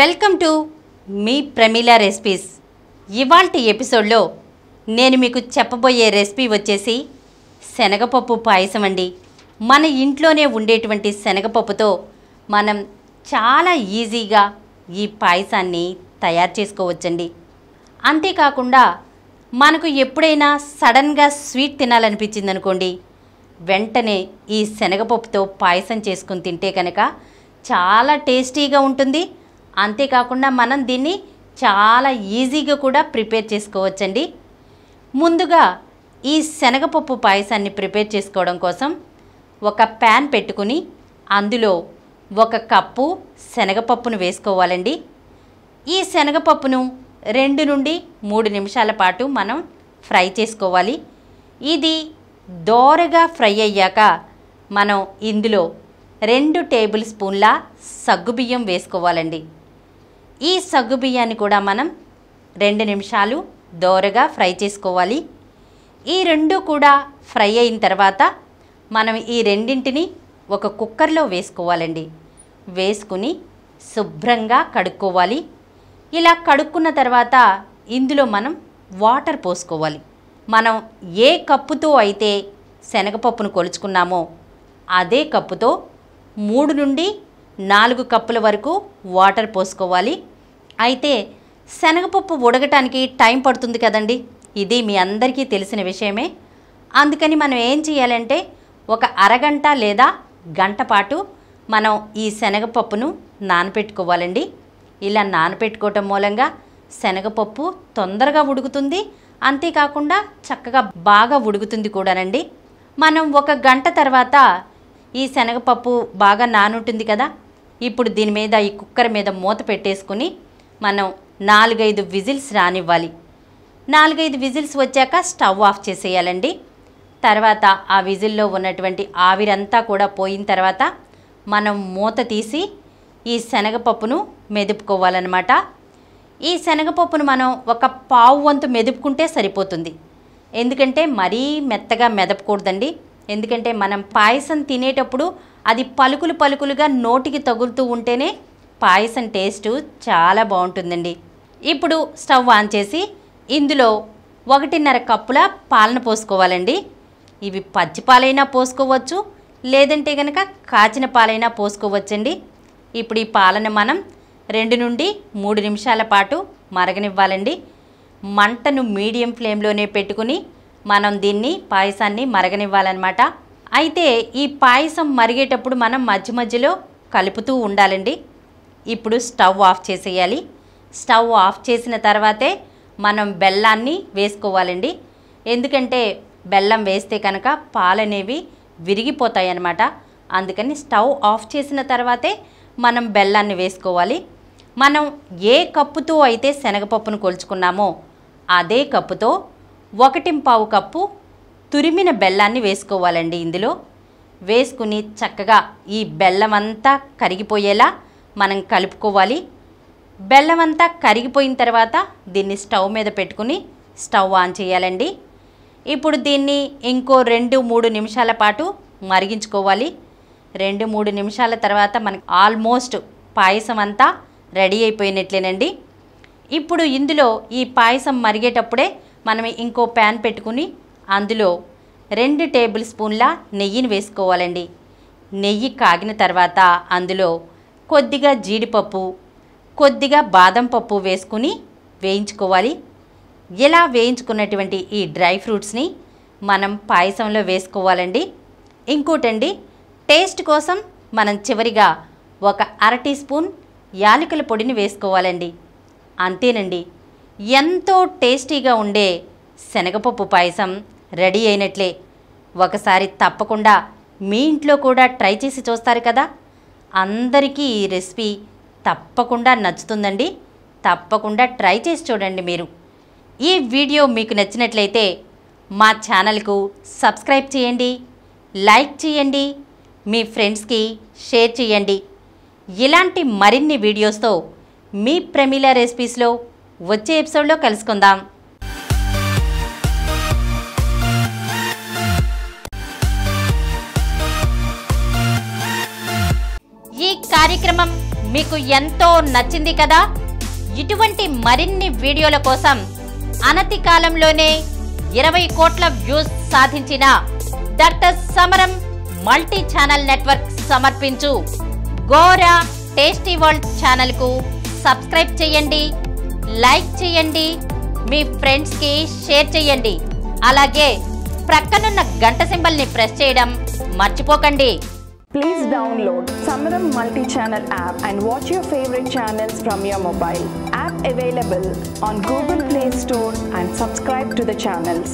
Welcome to me Pramila recipes. ఇవాల్టి ఎపిసోడ్లో నేను మీకు చెప్పబోయే రెసిపీ వచ్చేసి శనగపప్పు పాయసం అండి. మన ఇంట్లోనే ఉండేటువంటి శనగపప్పుతో మనం చాలా ఈజీగా ఈ పాయసాన్ని తయారు చేసుకోవచ్చండి. అంతేకాకుండా మనకు ఎప్పుడైనా సడన్గా స్వీట్ తినాలనిపించింది అనుకోండి, వెంటనే ఈ శనగపప్పుతో పాయసం చేసుకుని తింటే కనుక చాలా టేస్టీగా ఉంటుంది. అంతేకాకుండా మనం దీన్ని చాలా ఈజీగా కూడా ప్రిపేర్ చేసుకోవచ్చండి. ముందుగా ఈ శనగపప్పు పాయసాన్ని ప్రిపేర్ చేసుకోవడం కోసం ఒక ప్యాన్ పెట్టుకుని అందులో 1 కప్పు శనగపప్పును వేసుకోవాలండి. ఈ శనగపప్పును 2 నుండి 3 నిమిషాల పాటు మనం ఫ్రై చేసుకోవాలి. ఇది దోరగా ఫ్రై అయ్యాక మనం ఇందులో 2 టేబుల్ స్పూన్ల సగ్గుబియ్యం వేసుకోవాలండి. ఈ సగ్గుబియ్యాన్ని కూడా మనం 2 నిమిషాలు దోరగా ఫ్రై చేసుకోవాలి. ఈ 2 కూడా ఫ్రై అయిన తర్వాత మనం ఈ రెండింటిని ఒక కుక్కర్లో వేసుకోవాలండి. వేసుకుని శుభ్రంగా కడుక్కోవాలి. ఇలా కడుక్కున్న తర్వాత ఇందులో మనం వాటర్ పోసుకోవాలి. మనం ఏ కప్పుతో అయితే శనగపప్పును కొలుచుకున్నామో అదే కప్పుతో 3 నుండి 4 కప్పుల వరకు వాటర్ పోసుకోవాలి. అయితే శనగపప్పు ఉడకటానికి టైం పడుతుంది కదండి, ఇది మీ అందరికీ తెలిసిన విషయమే. అందుకని మనం ఏం చేయాలంటే ఒక అరగంట లేదా గంట పాటు మనం ఈ శనగపప్పును నానపెట్టుకోవాలండి. ఇలా నానపెట్టుకోవటం మూలంగా శనగపప్పు తొందరగా ఉడుకుతుంది. అంతేకాకుండా చక్కగా బాగా ఉడుకుతుంది కూడానండి. మనం 1 గంట తర్వాత ఈ శనగపప్పు బాగా నానుంటుంది కదా, ఇప్పుడు దీని మీద ఈ కుక్కర్ మీద మూత పెట్టేసుకుని మనం 4-5 విజిల్స్ రానివ్వాలి. 4-5 విజిల్స్ వచ్చాక స్టవ్ ఆఫ్ చేసేయాలండి. తర్వాత ఆ విజిల్లో ఉన్నటువంటి ఆవిరంతా కూడా పోయిన తర్వాత మనం మూత తీసి ఈ శనగపప్పును మెదుపుకోవాలన్నమాట. ఈ శనగపప్పును మనం 1/4 వంతు మెదుపుకుంటే సరిపోతుంది. ఎందుకంటే మరీ మెత్తగా మెదపకూడదండి. ఎందుకంటే మనం పాయసం తినేటప్పుడు అది పలుకులు పలుకులుగా నోటికి తగులుతూ ఉంటేనే పాయసం టేస్టు చాలా బాగుంటుందండి. ఇప్పుడు స్టవ్ ఆన్ చేసి ఇందులో 1.5 కప్పుల పాలను పోసుకోవాలండి. ఇవి పచ్చి పాలైనా పోసుకోవచ్చు, లేదంటే కనుక కాచిన పాలైనా పోసుకోవచ్చండి. ఇప్పుడు ఈ పాలను మనం 2 నుండి 3 నిమిషాల పాటు మరగనివ్వాలండి. మంటను మీడియం ఫ్లేమ్లోనే పెట్టుకుని మనం దీన్ని పాయసాన్ని మరగనివ్వాలన్నమాట. అయితే ఈ పాయసం మరిగేటప్పుడు మనం మధ్య మధ్యలో కలుపుతూ ఉండాలండి. ఇప్పుడు స్టవ్ ఆఫ్ చేసేయాలి. స్టవ్ ఆఫ్ చేసిన తర్వాతే మనం బెల్లాన్ని వేసుకోవాలండి. ఎందుకంటే బెల్లం వేస్తే కనుక పాలనేవి విరిగిపోతాయి అన్నమాట. అందుకని స్టవ్ ఆఫ్ చేసిన తర్వాతే మనం బెల్లాన్ని వేసుకోవాలి. మనం ఏ కప్పుతో అయితే శనగపప్పును కొలుచుకున్నామో అదే కప్పుతో 1.25 కప్పు తురిమిన బెల్లాన్ని వేసుకోవాలండి. ఇందులో వేసుకుని చక్కగా ఈ బెల్లం అంతా కరిగిపోయేలా మనం కలుపుకోవాలి. బెల్లం అంతా కరిగిపోయిన తర్వాత దీన్ని స్టవ్ మీద పెట్టుకుని స్టవ్ ఆన్ చేయాలండి. ఇప్పుడు దీన్ని ఇంకో 2-3 నిమిషాల పాటు మరిగించుకోవాలి. 2-3 నిమిషాల తర్వాత మనకి ఆల్మోస్ట్ పాయసం అంతా రెడీ అయిపోయినట్లేనండి. ఇప్పుడు ఇందులో ఈ పాయసం మరిగేటప్పుడే మనం ఇంకో ప్యాన్ పెట్టుకుని అందులో 2 టేబుల్ స్పూన్ల నెయ్యిని వేసుకోవాలండి. నెయ్యి కాగిన తర్వాత అందులో కొద్దిగా జీడిపప్పు, కొద్దిగా బాదం పప్పు వేసుకుని వేయించుకోవాలి. ఇలా వేయించుకున్నటువంటి ఈ డ్రై ఫ్రూట్స్ని మనం పాయసంలో వేసుకోవాలండి. ఇంకోటండి, టేస్ట్ కోసం మనం చివరిగా 1/2 టీ స్పూన్ యాలకుల పొడిని వేసుకోవాలండి. అంతేనండి, ఎంతో టేస్టీగా ఉండే శనగపప్పు పాయసం రెడీ అయినట్లే. ఒకసారి తప్పకుండా మీ ఇంట్లో కూడా ట్రై చేసి చూస్తారు కదా. అందరికీ ఈ రెసిపీ తప్పకుండా నచ్చుతుందండి. తప్పకుండా ట్రై చేసి చూడండి మీరు. ఈ వీడియో మీకు నచ్చినట్లయితే మా ఛానల్కు సబ్స్క్రైబ్ చేయండి, లైక్ చేయండి, మీ ఫ్రెండ్స్కి షేర్ చేయండి. ఇలాంటి మరిన్ని వీడియోస్తో మీ ప్రమీల రెసిపీస్లో వచ్చే ఎపిసోడ్లో కలుసుకుందాం. ఈ కార్యక్రమం మీకు ఎంతో నచ్చింది కదా? ఇటువంటి మరిన్ని వీడియోల కోసం అనతి కాలంలోనే 20 కోట్ల వ్యూస్ సాధించిన డాక్టర్ సమరం మల్టీ ఛానల్ నెట్వర్క్ సమర్పించు గోరా టేస్టీ వరల్డ్ ఛానల్కు సబ్స్క్రైబ్ చేయండి, లైక్ చేయండి, మీ ఫ్రెండ్స్కి షేర్ చేయండి. అలాగే ప్రక్కనున్న గంట సింబల్ని ప్రెస్ చేయడం మర్చిపోకండి. Please download Samaram multi-channel app and watch your favorite channels from your mobile. App available on Google Play Store and subscribe to the channels.